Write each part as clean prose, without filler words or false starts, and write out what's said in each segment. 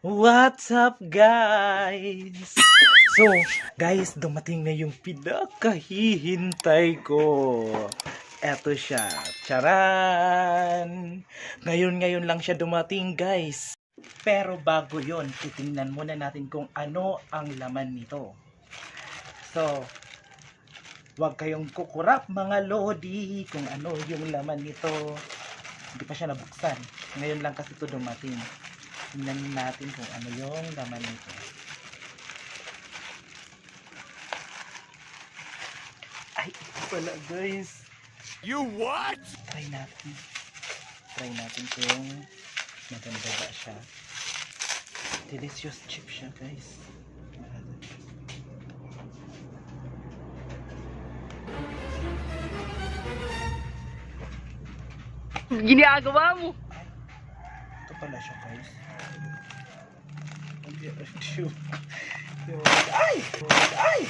What's up, guys? So, guys, dumating na yung pinakahihintay ko. Eto siya. Charan! Ngayon lang siya dumating, guys. Pero bago yon, titingnan muna natin kung ano ang laman nito. So, huwag kayong kukurap, mga lodi, kung ano yung laman nito. Hindi pa siya nabuksan. Ngayon lang kasi ito dumating. Tingnan natin kung ano yung laman nito. Ay, ito pala, guys. You what? Try natin. Try natin kung maganda ba siya. Delicious chip siya, guys. Ginagawa mo? Ito pala siya, guys. Ay! Ay!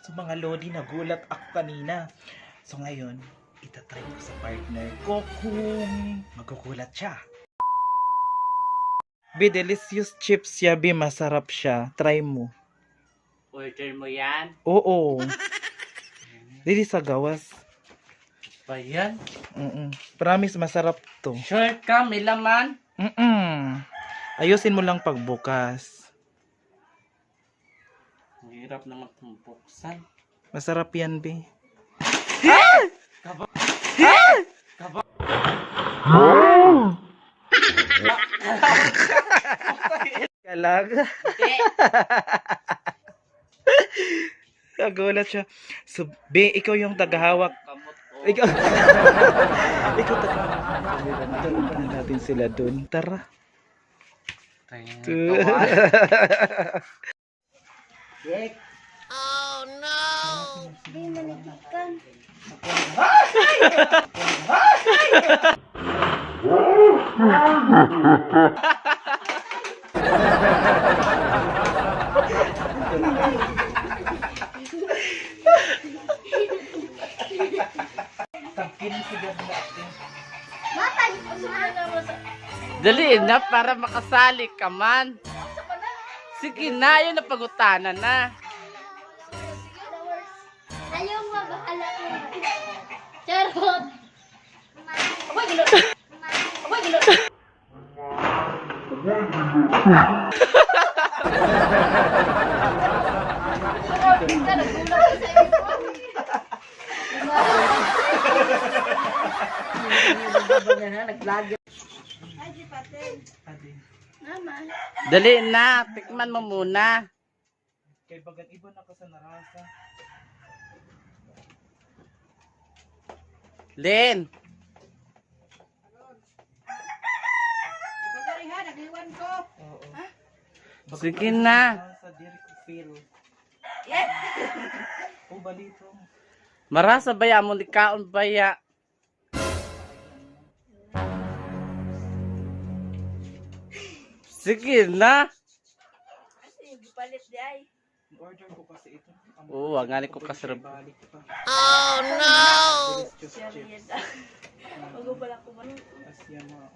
So mga lodi, nagulat ako kanina. So ngayon, itatry ko sa partner ko kung magugulat siya. Be, delicious chips siya, be, masarap siya. Try mo. Order mo yan? Oo. Dili sa gawas. Ba yan? Promise, masarap to. Sure ka, may laman? Ayusin mo lang pagbukas. Ang hirap na magpumpuksan. Masarap yan, be. Kaba. Kaba. Kalaga. Hindi. Nagulat siya. So, be, ikaw yung tagahawak. Kamot ko. Ikaw. Ikaw tagahawak. Turuan natin sila dun. Tara. Dek. Oh no! Di manigikan. Matay ko sa Dali na para makasali ka man. Sige na, yun na pagutanan na. ayaw mo bahala ko. Charot. Abay gilo. Abay gilo. Naman. Dali na, tikman mo muna. Kay bagan iba na ka sa narasa. Len. Oo. Sige na. Sa diri ko feel. Oh, balito. Marasa baya mo likaon baya. Sige na. Order ko kasi ito. Oo, ang galing ko kasarap. Balik pa. Oh no! Delicious chips. Bago pala ko man. Asya mga